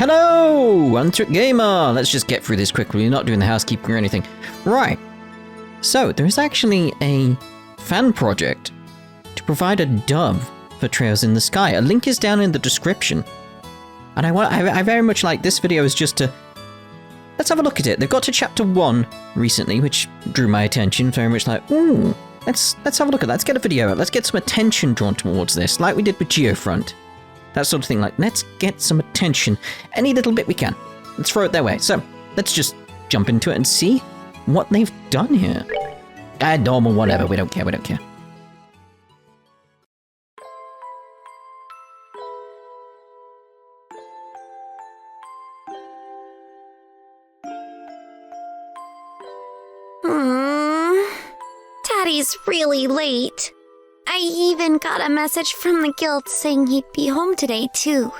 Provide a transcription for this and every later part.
Hello, Untrick Gamer! Let's just get through this quickly. We're not doing the housekeeping or anything. Right. So, there is actually a fan project to provide a dub for Trails in the Sky. A link is down in the description. And I very much like this video is just to... Let's have a look at it. They've got to chapter 1 recently, which drew my attention. Very much like, ooh, let's have a look at that. Let's get a video out. Let's get some attention drawn towards this, like we did with Geofront. That sort of thing, like, let's get some attention. Any little bit we can. Let's throw it their way. So, let's just jump into it and see what they've done here. Normal, whatever. We don't care, we don't care. Daddy's really late. I even got a message from the guild saying he'd be home today, too.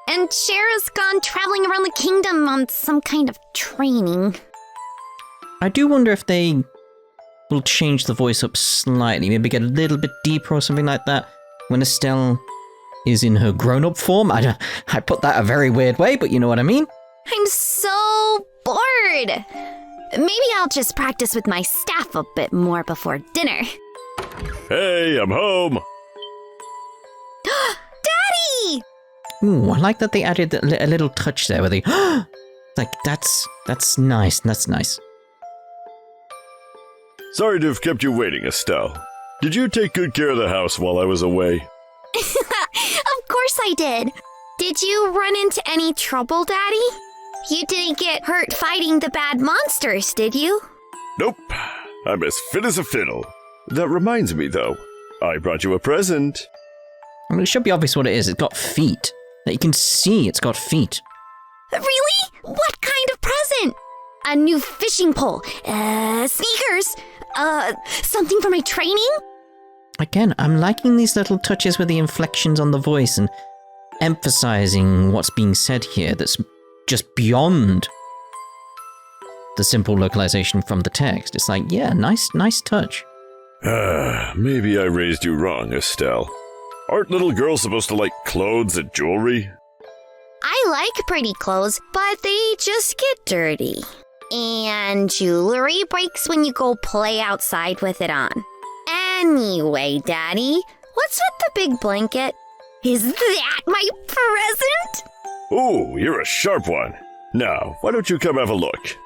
And Shara's gone traveling around the kingdom on some kind of training. I do wonder if they will change the voice up slightly, maybe get a little bit deeper or something like that when Estelle is in her grown-up form. I put that a very weird way, but you know what I mean? I'm so bored! Maybe I'll just practice with my staff a bit more before dinner. Hey, I'm home! Daddy! Ooh, I like that they added a little touch there where they... like, that's nice, that's nice. Sorry to have kept you waiting, Estelle. Did you take good care of the house while I was away? Of course I did. Did you run into any trouble, Daddy? You didn't get hurt fighting the bad monsters, did you? Nope. I'm as fit as a fiddle. That reminds me, though. I brought you a present. I mean, it should be obvious what it is. It's got feet. That you can see it's got feet. Really? What kind of present? A new fishing pole, sneakers, something for my training? Again, I'm liking these little touches with the inflections on the voice and emphasizing what's being said here that's just beyond the simple localization from the text. It's like, yeah, nice touch. Maybe I raised you wrong, Estelle. Aren't little girls supposed to like clothes and jewelry? I like pretty clothes, but they just get dirty. And jewelry breaks when you go play outside with it on. Anyway, Daddy, what's with the big blanket? Is that my present? Ooh, you're a sharp one. Now, why don't you come have a look?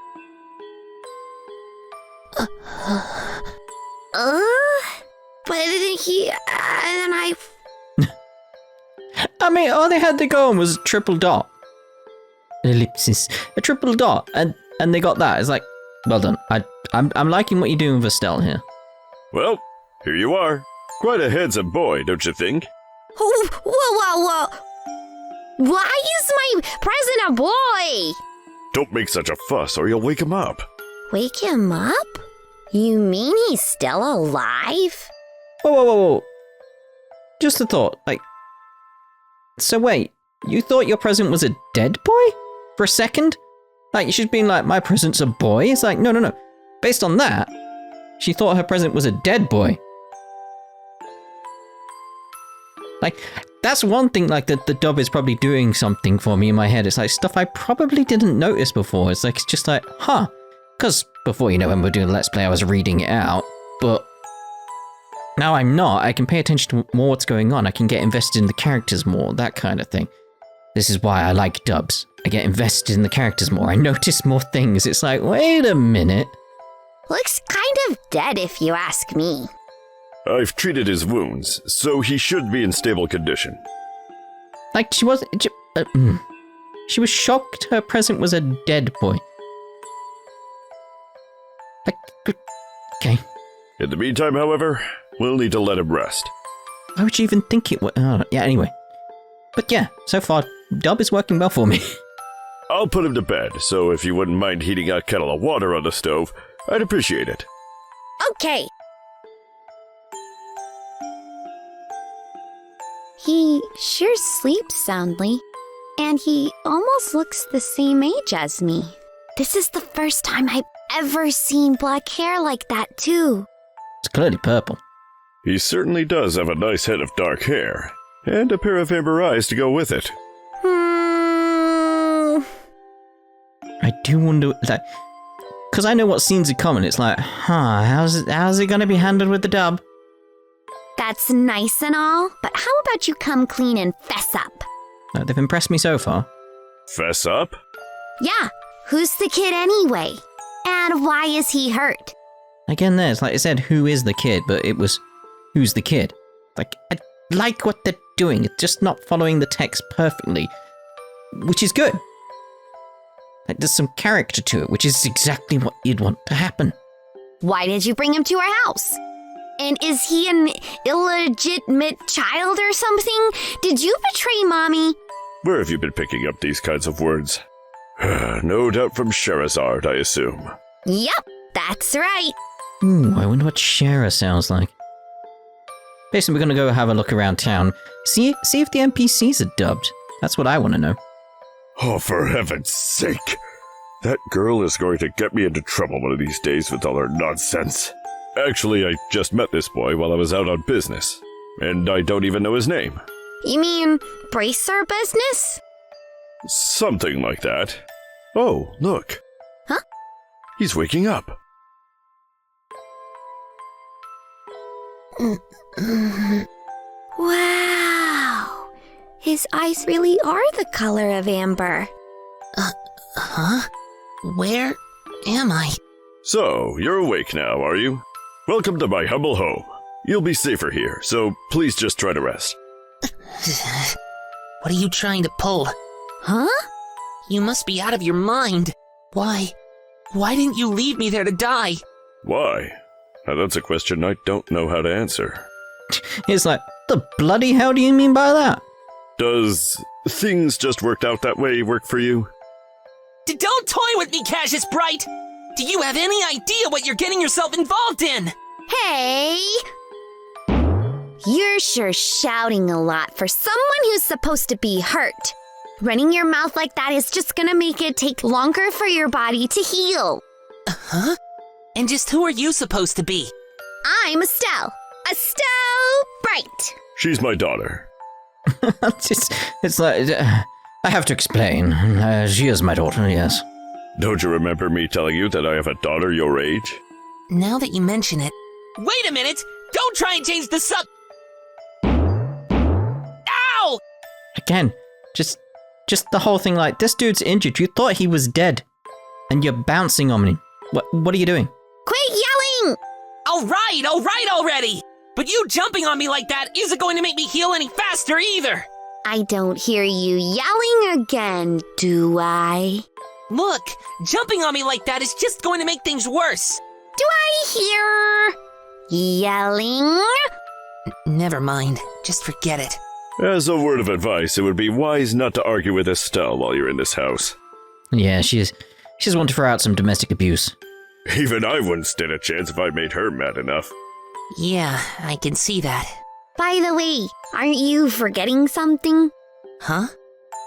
But he, and I... I mean, all they had to go on was triple dot. Ellipsis. A triple dot, and they got that. It's like, well done. I'm liking what you're doing with Estelle here. Well, here you are. Quite a handsome boy, don't you think? Whoa. Why is my present a boy? Don't make such a fuss or you'll wake him up. Wake him up? You mean he's still alive? Whoa. Just a thought, like... So wait, you thought your present was a dead boy? For a second? Like, she's been like, my present's a boy? It's like, no. Based on that, she thought her present was a dead boy. Like, that's one thing, like, the dub is probably doing something for me in my head. It's like stuff I probably didn't notice before. It's like, it's just like, huh. Because before, you know, when we were doing Let's Play, I was reading it out. But now I'm not. I can pay attention to more what's going on. I can get invested in the characters more, that kind of thing. This is why I like dubs. I get invested in the characters more. I notice more things. It's like, wait a minute. Looks kind of dead if you ask me. I've treated his wounds, so he should be in stable condition. Like, she was shocked her present was a dead boy. Like, okay. In the meantime, however, we'll need to let him rest. Why would you even think it would? Yeah, anyway. But yeah, so far, dub is working well for me. I'll put him to bed, so if you wouldn't mind heating a kettle of water on the stove, I'd appreciate it. Okay. He sure sleeps soundly, and he almost looks the same age as me. This is the first time I've ever seen black hair like that, too. It's clearly purple. He certainly does have a nice head of dark hair, and a pair of amber eyes to go with it. I do wonder that, because I know what scenes are coming. It's like, how's it going to be handled with the dub? That's nice and all, but how about you come clean and fess up? They've impressed me so far. Fess up? Yeah, who's the kid anyway? And why is he hurt? Again, there's like I said, who is the kid? But it was, who's the kid? Like, I like what they're doing. It's just not following the text perfectly, which is good. Like, there's some character to it, which is exactly what you'd want to happen. Why did you bring him to our house? And is he an illegitimate child or something? Did you betray Mommy? Where have you been picking up these kinds of words? No doubt from Sherazard, I assume. Yep, that's right. Ooh, I wonder what Shara sounds like. Basically, we're going to go have a look around town. See if the NPCs are dubbed. That's what I want to know. Oh, for heaven's sake! That girl is going to get me into trouble one of these days with all her nonsense. Actually, I just met this boy while I was out on business, and I don't even know his name. You mean brace our business? Something like that. Oh, look. Huh? He's waking up. Wow! His eyes really are the color of amber. Huh? Where am I? So, you're awake now, are you? Welcome to my humble home. You'll be safer here, so please just try to rest. What are you trying to pull? Huh? You must be out of your mind. Why didn't you leave me there to die? Why? Now that's a question I don't know how to answer. It's like, the bloody hell do you mean by that? Does things just worked out that way work for you? Don't toy with me, Cassius Bright! Do you have any idea what you're getting yourself involved in? Hey! You're sure shouting a lot for someone who's supposed to be hurt. Running your mouth like that is just gonna make it take longer for your body to heal. Huh? And just who are you supposed to be? I'm Estelle. Estelle Bright. She's my daughter. it's like, I have to explain. She is my daughter, yes. Don't you remember me telling you that I have a daughter your age? Now that you mention it... Wait a minute! Don't try and change the sub... Ow! Again, just the whole thing, like, this dude's injured. You thought he was dead. And you're bouncing on me. What are you doing? Quit yelling! All right already! But you jumping on me like that isn't going to make me heal any faster either! I don't hear you yelling again, do I? Look, jumping on me like that is just going to make things worse. Do I hear yelling? Never mind. Just forget it. As a word of advice, it would be wise not to argue with Estelle while you're in this house. Yeah, she's one to throw out some domestic abuse. Even I wouldn't stand a chance if I made her mad enough. Yeah, I can see that. By the way, aren't you forgetting something? Huh?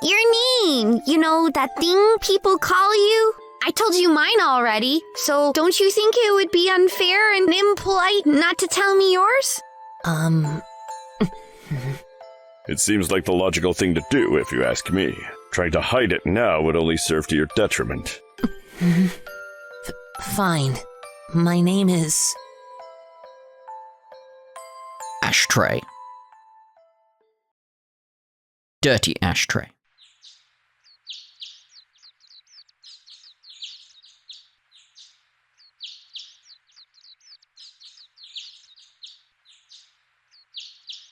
Your name! You know, that thing people call you? I told you mine already, so don't you think it would be unfair and impolite not to tell me yours? It seems like the logical thing to do, if you ask me. Trying to hide it now would only serve to your detriment. Fine. My name is... Ashtray. Dirty ashtray.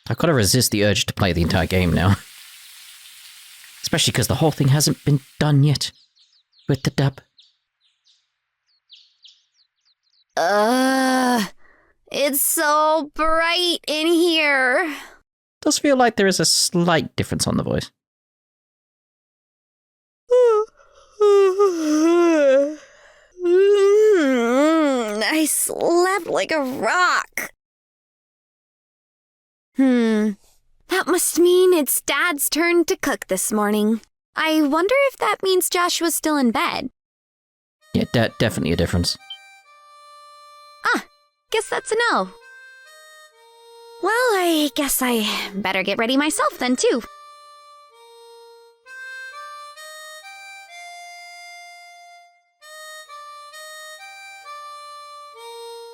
I've got to resist the urge to play the entire game now. Especially because the whole thing hasn't been done yet. With the dub. It's so bright in here. Does feel like there is a slight difference on the voice. I slept like a rock. That must mean it's Dad's turn to cook this morning. I wonder if that means Joshua's still in bed. Yeah, definitely a difference. Guess that's a no. Well, I guess I better get ready myself then, too.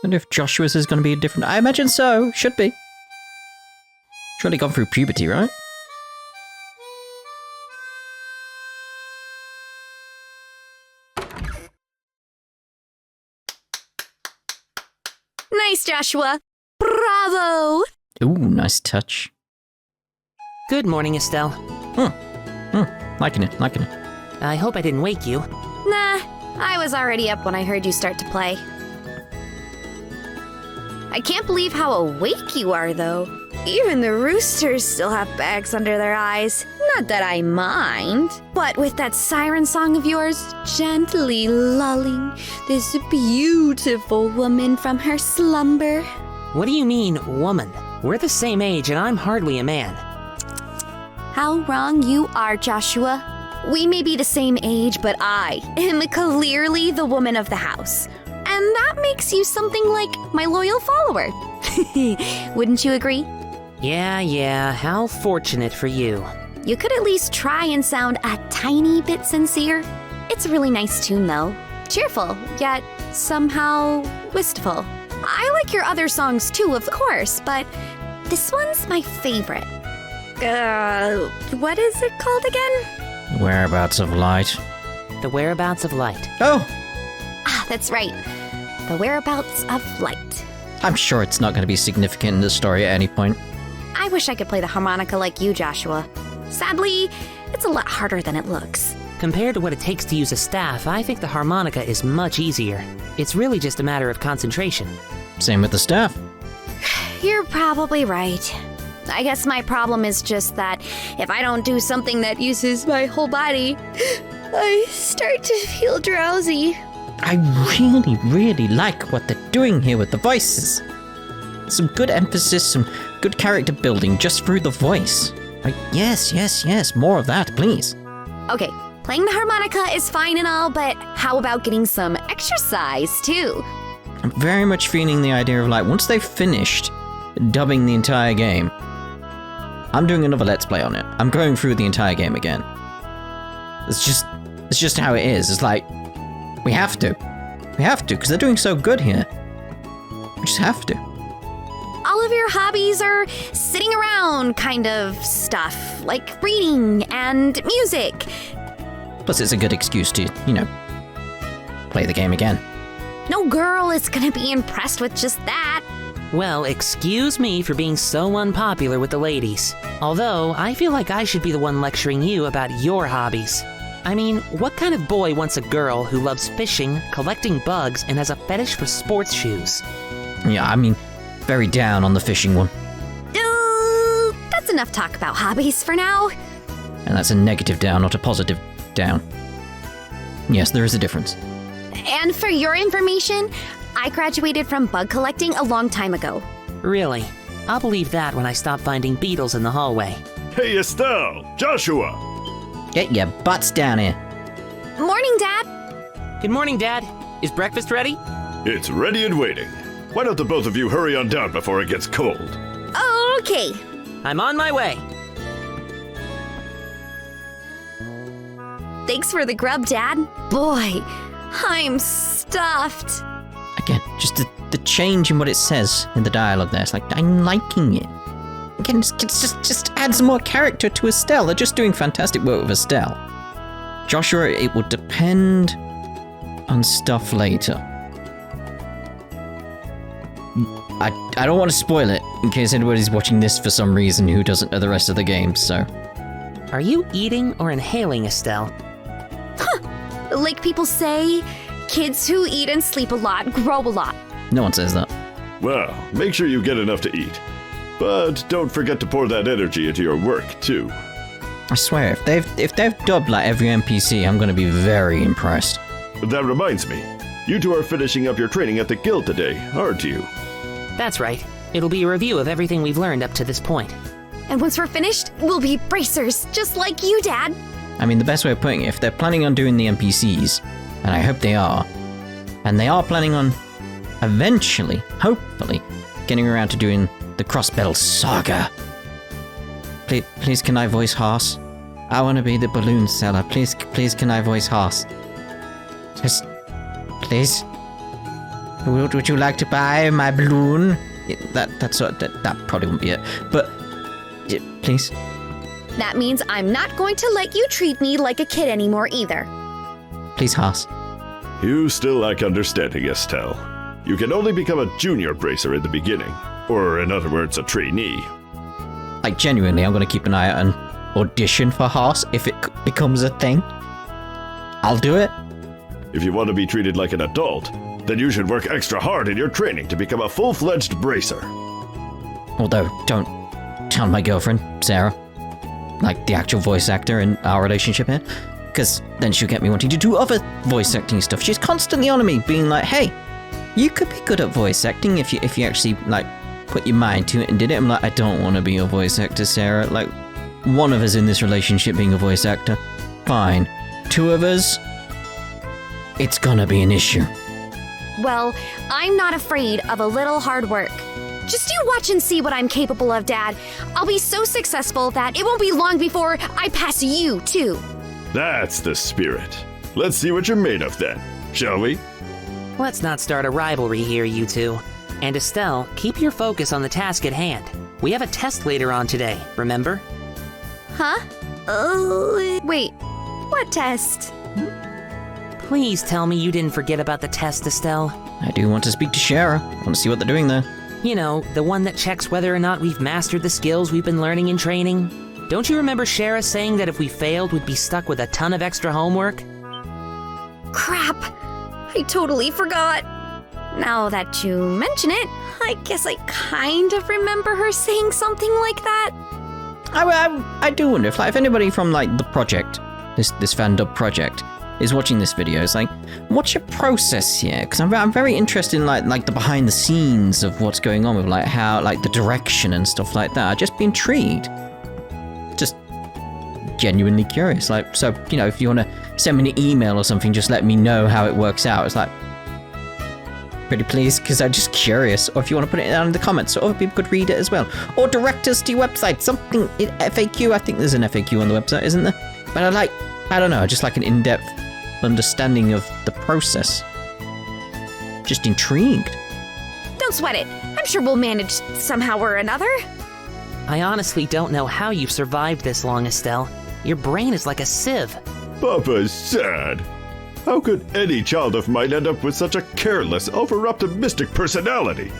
Wonder if Joshua's is going to be different. I imagine so. Should be. Surely gone through puberty, right? Nice, Joshua. Bravo! Ooh, nice touch. Good morning, Estelle. Liking it, liking it. I hope I didn't wake you. Nah, I was already up when I heard you start to play. I can't believe how awake you are, though. Even the roosters still have bags under their eyes. Not that I mind. But with that siren song of yours, gently lulling this beautiful woman from her slumber. What do you mean, woman? We're the same age and I'm hardly a man. How wrong you are, Joshua. We may be the same age, but I am clearly the woman of the house. And that makes you something like my loyal follower. Wouldn't you agree? Yeah, how fortunate for you. You could at least try and sound a tiny bit sincere. It's a really nice tune, though. Cheerful, yet somehow wistful. I like your other songs too, of course, but this one's my favorite. What is it called again? Whereabouts of light. The Whereabouts of Light. Oh! Ah, that's right. The Whereabouts of Light. I'm sure it's not going to be significant in the story at any point. I wish I could play the harmonica like you, Joshua. Sadly, it's a lot harder than it looks. Compared to what it takes to use a staff, I think the harmonica is much easier. It's really just a matter of concentration. Same with the staff. You're probably right. I guess my problem is just that if I don't do something that uses my whole body, I start to feel drowsy. I really, really like what they're doing here with the voices. Some good emphasis, some good character building just through the voice. Like, yes, more of that, please. Okay, playing the harmonica is fine and all, but how about getting some exercise too? I'm very much feeling the idea of like, once they've finished dubbing the entire game, I'm doing another Let's Play on it. I'm going through the entire game again. It's just how it is. It's like, we have to, because they're doing so good here. We just have to. All of your hobbies are sitting around kind of stuff, like reading and music. Plus, it's a good excuse to, play the game again. No girl is gonna be impressed with just that. Well, excuse me for being so unpopular with the ladies. Although, I feel like I should be the one lecturing you about your hobbies. I mean, what kind of boy wants a girl who loves fishing, collecting bugs, and has a fetish for sports shoes? Yeah, I mean, very down on the fishing one. That's enough talk about hobbies for now. And that's a negative down, not a positive down. Yes, there is a difference. And for your information, I graduated from bug collecting a long time ago. Really? I'll believe that when I stop finding beetles in the hallway. Hey, Estelle! Joshua! Get your butts down here. Morning, Dad. Good morning, Dad. Is breakfast ready? It's ready and waiting. Why don't the both of you hurry on down before it gets cold? Okay. I'm on my way. Thanks for the grub, Dad. Boy, I'm stuffed. Again, just the change in what it says in the dialogue there. It's like, I'm liking it. Again, just add some more character to Estelle. They're just doing fantastic work with Estelle. Joshua, it will depend on stuff later. I don't want to spoil it in case anybody's watching this for some reason who doesn't know the rest of the game, so. Are you eating or inhaling, Estelle? Like people say, kids who eat and sleep a lot grow a lot. No one says that. Well, make sure you get enough to eat. But don't forget to pour that energy into your work, too. I swear, if they've dubbed like every NPC, I'm gonna be very impressed. That reminds me, you two are finishing up your training at the guild today, aren't you? That's right. It'll be a review of everything we've learned up to this point. And once we're finished, we'll be bracers, just like you, Dad. I mean, the best way of putting it, if they're planning on doing the NPCs, and I hope they are, and they are planning on eventually, hopefully, getting around to doing the The Crossbell Saga. Please, can I voice Haas? I want to be the balloon seller. Please, can I voice Haas? Just, please. Would you like to buy my balloon? Yeah, that probably won't be it. But, yeah, please. That means I'm not going to let you treat me like a kid anymore either. Please, Haas. You still lack understanding, Estelle. You can only become a junior bracer in the beginning. Or, in other words, a trainee. Like, genuinely, I'm going to keep an eye out and audition for Haas if it becomes a thing. I'll do it. If you want to be treated like an adult, then you should work extra hard in your training to become a full-fledged bracer. Although, don't tell my girlfriend, Sarah. Like, the actual voice actor in our relationship here. Because then she'll get me wanting to do other voice acting stuff. She's constantly on me, being like, hey, you could be good at voice acting if you actually, like, put your mind to it and did it. I'm like, I don't want to be a voice actor, Sarah. Like, one of us in this relationship being a voice actor, fine. Two of us, it's gonna be an issue. Well, I'm not afraid of a little hard work. Just you watch and see what I'm capable of, Dad. I'll be so successful that it won't be long before I pass you, too. That's the spirit. Let's see what you're made of then, shall we? Let's not start a rivalry here, you two. And Estelle, keep your focus on the task at hand. We have a test later on today, remember? Huh? Wait. What test? Please tell me you didn't forget about the test, Estelle. I do want to speak to Shara. I want to see what they're doing there. You know, the one that checks whether or not we've mastered the skills we've been learning in training. Don't you remember Shara saying that if we failed, we'd be stuck with a ton of extra homework? Crap! I totally forgot. Now that you mention it, I guess I kind of remember her saying something like that. I do wonder if, like, if anybody from, like, the project, this fandub project, is watching this video, it's like, what's your process here? Because I'm very interested in, like the behind the scenes of what's going on with, like, how, like, the direction and stuff like that. I'd just be intrigued. Just genuinely curious. Like, so, you know, if you want to send me an email or something, just let me know how it works out. It's like, pretty please, because I'm just curious. Or if you want to put it down in the comments, so other people could read it as well. Or direct us to your website, something, FAQ, I think there's an FAQ on the website, isn't there? But I don't know, just like an in-depth understanding of the process. Just intrigued. Don't sweat it. I'm sure we'll manage somehow or another. I honestly don't know how you've survived this long, Estelle. Your brain is like a sieve. Papa's sad. How could any child of mine end up with such a careless, over-optimistic personality?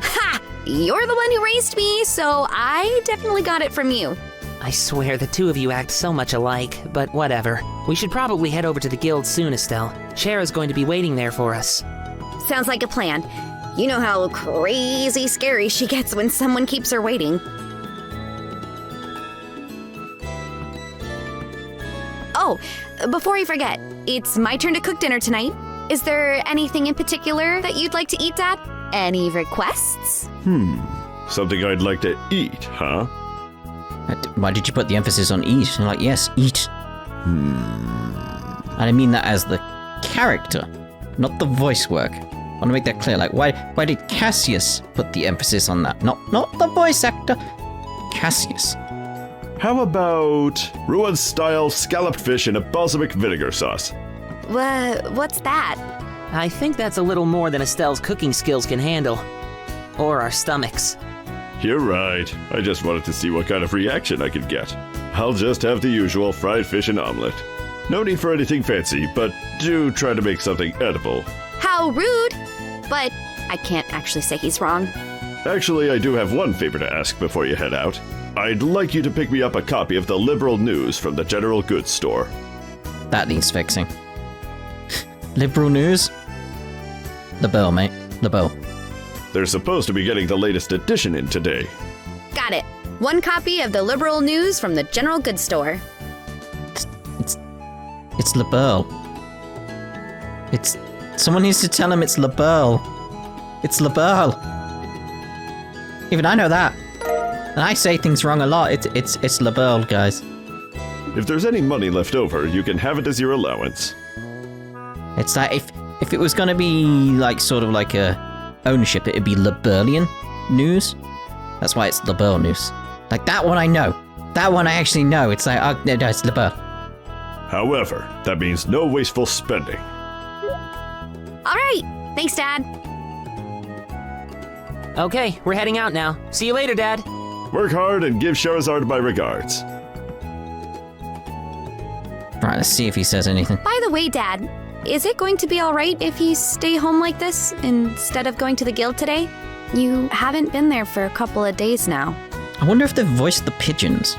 Ha! You're the one who raised me, so I definitely got it from you. I swear the two of you act so much alike, but whatever. We should probably head over to the guild soon, Estelle. Shara's going to be waiting there for us. Sounds like a plan. You know how crazy scary she gets when someone keeps her waiting. Oh, before I forget, it's my turn to cook dinner tonight. Is there anything in particular that you'd like to eat, Dad? Any requests? Something I'd like to eat, huh? Why did you put the emphasis on eat? And like, yes, eat. And I mean that as the character, not the voice work. I want to make that clear. Like, why did Cassius put the emphasis on that? Not the voice actor. Cassius. How about Ruan-style scalloped fish in a balsamic vinegar sauce? What's that? I think that's a little more than Estelle's cooking skills can handle. Or our stomachs. You're right. I just wanted to see what kind of reaction I could get. I'll just have the usual fried fish and omelet. No need for anything fancy, but do try to make something edible. How rude! But I can't actually say he's wrong. Actually, I do have one favor to ask before you head out. I'd like you to pick me up a copy of the Liberal News from the General Goods store. That needs fixing. Liberal News? LeBeau, mate. LeBeau. They're supposed to be getting the latest edition in today. Got it. One copy of the Liberal News from the General Goods store. It's LeBeau. Someone needs to tell him it's LeBeau. It's LeBeau. Even I know that. And I say things wrong a lot. It's LeBeau, guys. If there's any money left over, you can have it as your allowance. It's like if it was gonna be like sort of like a ownership, it'd be Liberlian News. That's why it's LeBeau Noose. Like, that one I know. That one I actually know. It's like, oh, no, it's LeBeau. However, that means no wasteful spending. All right. Thanks, Dad. Okay, we're heading out now. See you later, Dad. Work hard and give Charizard my regards. Right, let's see if he says anything. By the way, Dad, is it going to be all right if you stay home like this instead of going to the guild today? You haven't been there for a couple of days now. I wonder if they've voiced the pigeons.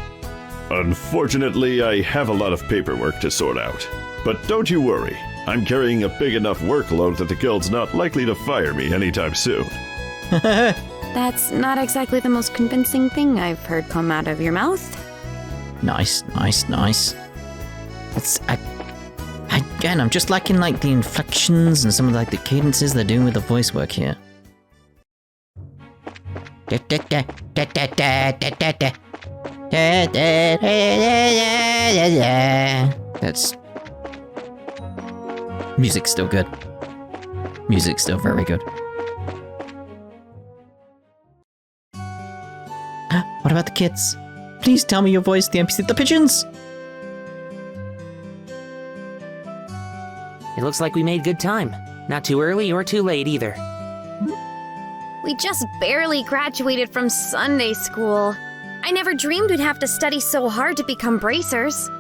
Unfortunately, I have a lot of paperwork to sort out. But don't you worry. I'm carrying a big enough workload that the guild's not likely to fire me anytime soon. That's not exactly the most convincing thing I've heard come out of your mouth. Nice. Again, I'm just liking like the inflections and some of like the cadences they're doing with the voice work here. That's... Music's still good. Music's still very good. What about the kids? Please tell me you voiced the NPC, the pigeons! It looks like we made good time. Not too early or too late either. We just barely graduated from Sunday school. I never dreamed we'd have to study so hard to become bracers.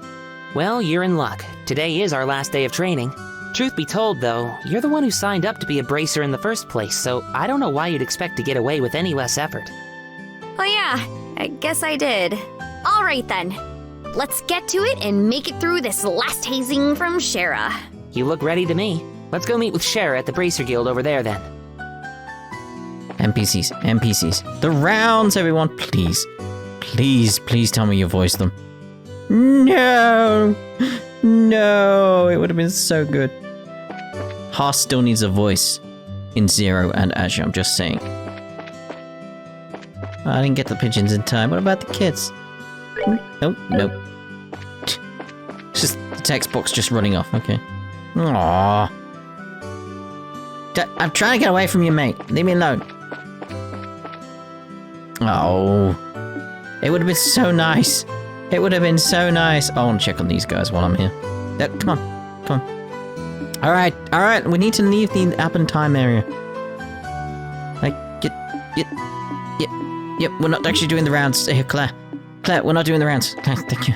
Well, you're in luck. Today is our last day of training. Truth be told, though, you're the one who signed up to be a bracer in the first place, so I don't know why you'd expect to get away with any less effort. Oh yeah, I guess I did. All right then. Let's get to it and make it through this last hazing from Shara. You look ready to me. Let's go meet with Shara at the Bracer Guild over there then. NPCs. The rounds, everyone, please. Please tell me you voiced them. No! No! It would have been so good. Haas still needs a voice in Zero and Azure, I'm just saying. I didn't get the pigeons in time. What about the kids? Nope. It's just the text box just running off, okay. Aww. I'm trying to get away from you, mate. Leave me alone. Oh. It would have been so nice. It would have been so nice. I want to check on these guys while I'm here. Come on. Alright. We need to leave the up and time area. Like, Yep, we're not actually doing the rounds here, Claire. Claire, we're not doing the rounds. Thank you.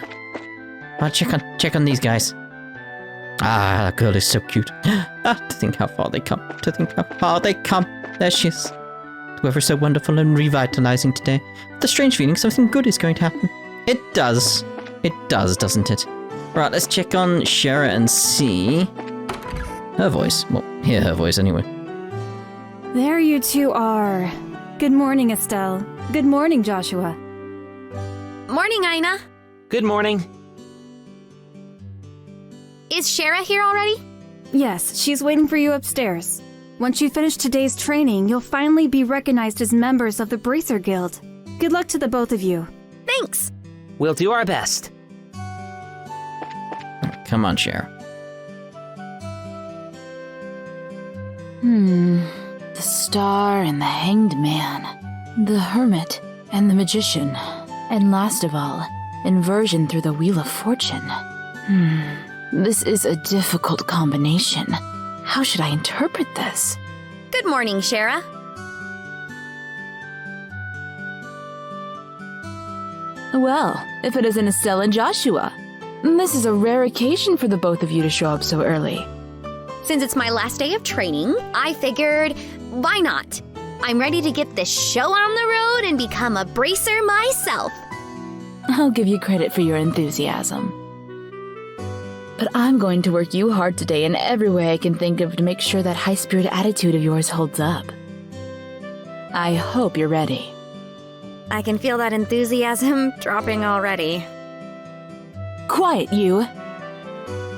I'll check on these guys. Ah, that girl is so cute. To think how far they come. There she is. The weather is so wonderful and revitalizing today. The strange feeling something good is going to happen. It does. It does, doesn't it? Right, let's check on Shara and see her voice. Well, hear her voice anyway. There you two are. Good morning, Estelle. Good morning, Joshua. Morning, Aina. Good morning. Is Shara here already? Yes, she's waiting for you upstairs. Once you finish today's training, you'll finally be recognized as members of the Bracer Guild. Good luck to the both of you. Thanks. We'll do our best. Come on, Shara. The star and the hanged man, the hermit and the magician, and last of all, inversion through the Wheel of Fortune. This is a difficult combination. How should I interpret this? Good morning, Shara. Well, if it isn't Estelle and Joshua. This is a rare occasion for the both of you to show up so early. Since it's my last day of training, I figured, why not? I'm ready to get this show on the road and become a bracer myself. I'll give you credit for your enthusiasm. But I'm going to work you hard today in every way I can think of to make sure that high-spirit attitude of yours holds up. I hope you're ready. I can feel that enthusiasm dropping already. Quiet, you!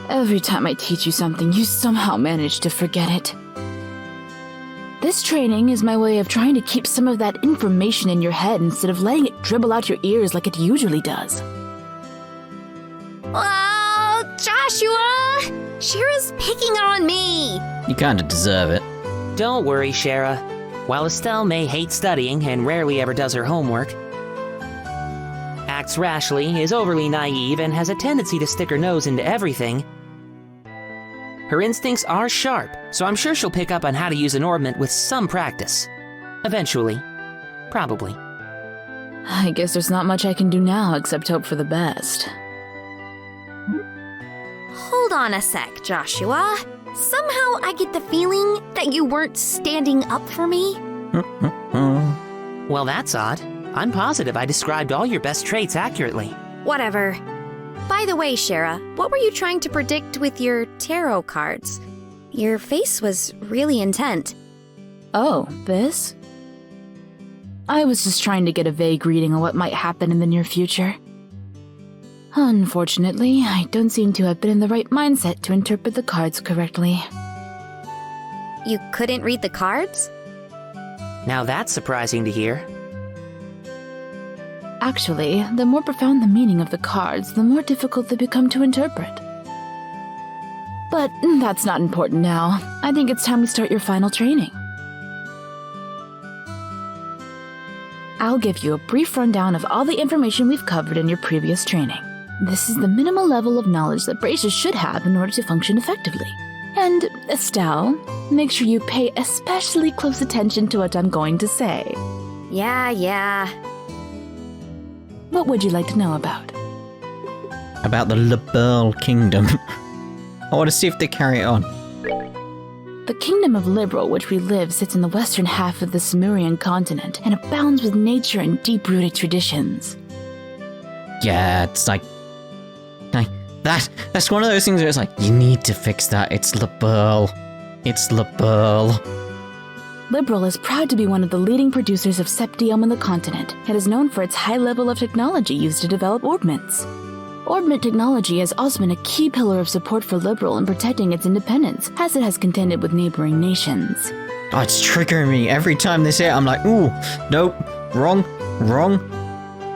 Every time I teach you something, you somehow manage to forget it. This training is my way of trying to keep some of that information in your head instead of letting it dribble out your ears like it usually does. Oh, Joshua! Shara's picking on me! You kinda deserve it. Don't worry, Shara. While Estelle may hate studying and rarely ever does her homework, acts rashly, is overly naive, and has a tendency to stick her nose into everything, her instincts are sharp, so I'm sure she'll pick up on how to use an orbment with some practice. Eventually. Probably. I guess there's not much I can do now except hope for the best. Hold on a sec, Joshua. Somehow I get the feeling that you weren't standing up for me. Well, that's odd. I'm positive I described all your best traits accurately. Whatever. By the way, Shara, what were you trying to predict with your tarot cards? Your face was really intent. Oh, this? I was just trying to get a vague reading on what might happen in the near future. Unfortunately, I don't seem to have been in the right mindset to interpret the cards correctly. You couldn't read the cards? Now that's surprising to hear. Actually, the more profound the meaning of the cards, the more difficult they become to interpret. But that's not important now. I think it's time we start your final training. I'll give you a brief rundown of all the information we've covered in your previous training. This is the minimal level of knowledge that bracers should have in order to function effectively. And, Estelle, make sure you pay especially close attention to what I'm going to say. Yeah. What would you like to know about? About the Liberl Kingdom. I want to see if they carry it on. The Kingdom of Liberl, which we live, sits in the western half of the Sumerian continent and abounds with nature and deep-rooted traditions. Yeah, it's like that's one of those things where it's like, you need to fix that. It's Liberl. It's Liberl. Liberl is proud to be one of the leading producers of septium on the continent. It is known for its high level of technology used to develop orbments. Orbment technology has also been a key pillar of support for Liberl in protecting its independence, as it has contended with neighboring nations. Oh, it's triggering me. Every time they say it, I'm like, ooh, nope, wrong.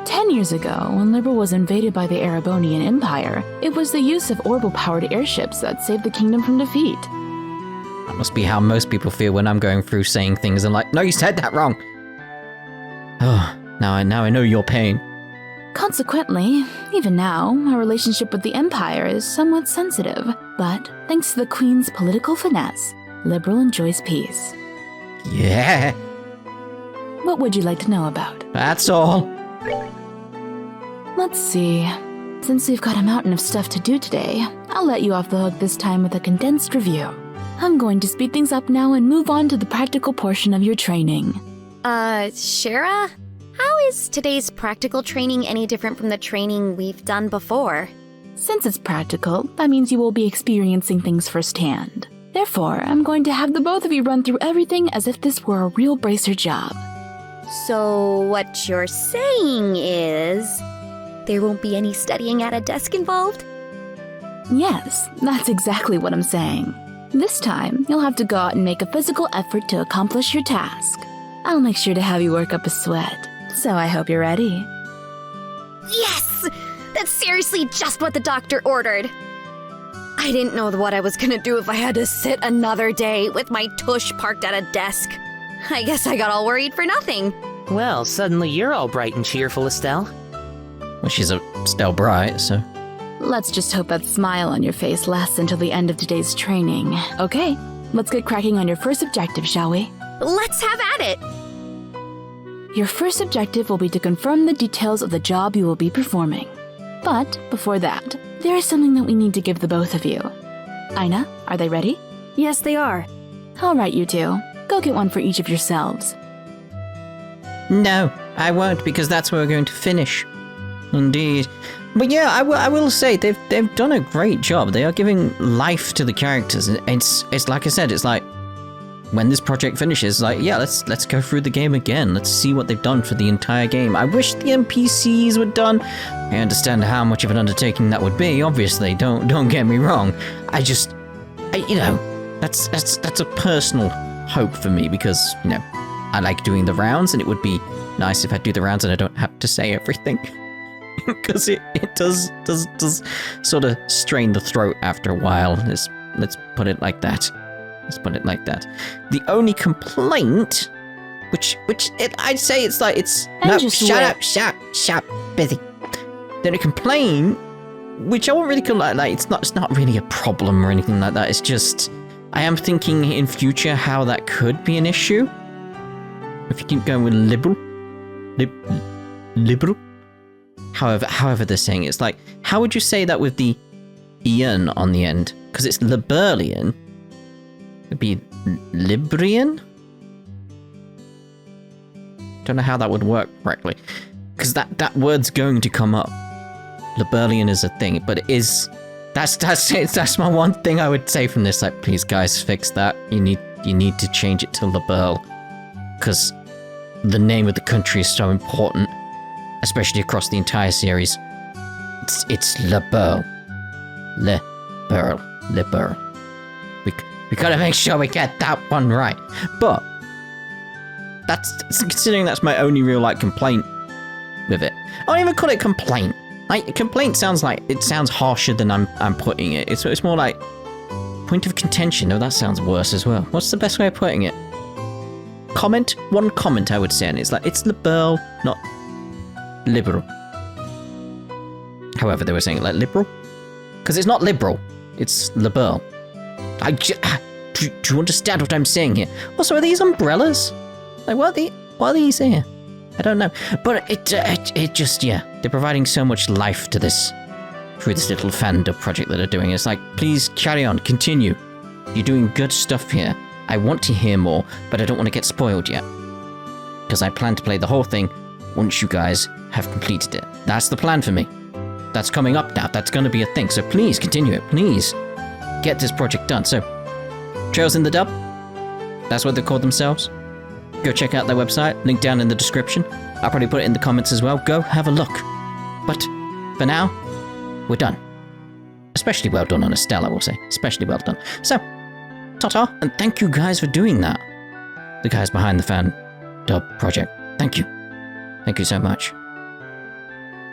10 years ago, when Liberl was invaded by the Erebonian Empire, it was the use of orbital-powered airships that saved the kingdom from defeat. That must be how most people feel when I'm going through saying things and like, no, you said that wrong. Oh, now I know your pain. Consequently, even now, our relationship with the Empire is somewhat sensitive, but thanks to the Queen's political finesse, Liberl enjoys peace. Yeah, What would you like to know about? that's all. Let's see. Since we've got a mountain of stuff to do today, I'll let you off the hook this time with a condensed review. I'm going to speed things up now and move on to the practical portion of your training. Shara? How is today's practical training any different from the training we've done before? Since it's practical, that means you will be experiencing things firsthand. Therefore, I'm going to have the both of you run through everything as if this were a real bracer job. So, what you're saying is, there won't be any studying at a desk involved? Yes, that's exactly what I'm saying. This time, you'll have to go out and make a physical effort to accomplish your task. I'll make sure to have you work up a sweat, so I hope you're ready. Yes! That's seriously just what the doctor ordered. I didn't know what I was gonna do if I had to sit another day with my tush parked at a desk. I guess I got all worried for nothing. Well, suddenly you're all bright and cheerful, Estelle. Well, she's still bright, so. Let's just hope that smile on your face lasts until the end of today's training. Okay, let's get cracking on your first objective, shall we? Let's have at it! Your first objective will be to confirm the details of the job you will be performing. But before that, there is something that we need to give the both of you. Aina, are they ready? Yes, they are. All right, you two. Go get one for each of yourselves. No, I won't, because that's where we're going to finish. Indeed. But yeah, I will say they've done a great job. They are giving life to the characters. It's like I said, it's like when this project finishes, like, yeah, let's go through the game again. Let's see what they've done for the entire game. I wish the NPCs were done. I understand how much of an undertaking that would be, obviously. Don't get me wrong. That's a personal hope for me because, I like doing the rounds, and it would be nice if I do the rounds and I don't have to say everything. Because it does sort of strain the throat after a while. Let's put it like that. The only complaint I'd say it's like, it's... And No, just shut wait. up, shut up, busy. Then a complaint, which I won't really call like, it's not really a problem or anything like that, it's just, I am thinking in future how that could be an issue. If you keep going with liberal. Liberal? However they're saying it. It's like, how would you say that with the Ian on the end? Because it's Liberlian. It'd be Librian? Don't know how that would work correctly. Because that word's going to come up. Liberlian is a thing, but it is... That's my one thing I would say from this. Like, please guys, fix that. You need to change it to Liberl. Because the name of the country is so important. Especially across the entire series. It's Liberl. Liberl. We gotta make sure we get that one right. But considering that's my only real like complaint with it. I don't even call it complaint. Like, complaint sounds harsher than I'm putting it. It's more like point of contention. No, that sounds worse as well. What's the best way of putting it? Comment? One comment I would say, and it's like, it's liberal, not liberal. However, they were saying it like liberal. Because it's not liberal, it's liberal. Do you understand what I'm saying here? Also, are these umbrellas? Like, what are these here? I don't know. But it just, yeah. They're providing so much life to this through this little fandom project that they're doing. It's like, please carry on, continue. You're doing good stuff here. I want to hear more, but I don't want to get spoiled yet. Because I plan to play the whole thing once you guys have completed it. That's the plan for me. That's coming up now. That's going to be a thing. So please continue it. Please get this project done. So, Trails in the Dub. That's what they call themselves. Go check out their website. Link down in the description. I'll probably put it in the comments as well. Go have a look. But for now, we're done. Especially well done on Estelle, I will say. Especially well done. So, ta-ta, and thank you guys for doing that. The guys behind the Fan Dub project. Thank you. Thank you so much.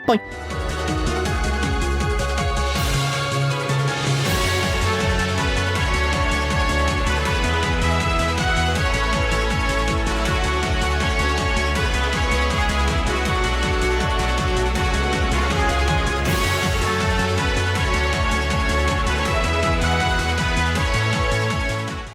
Bye.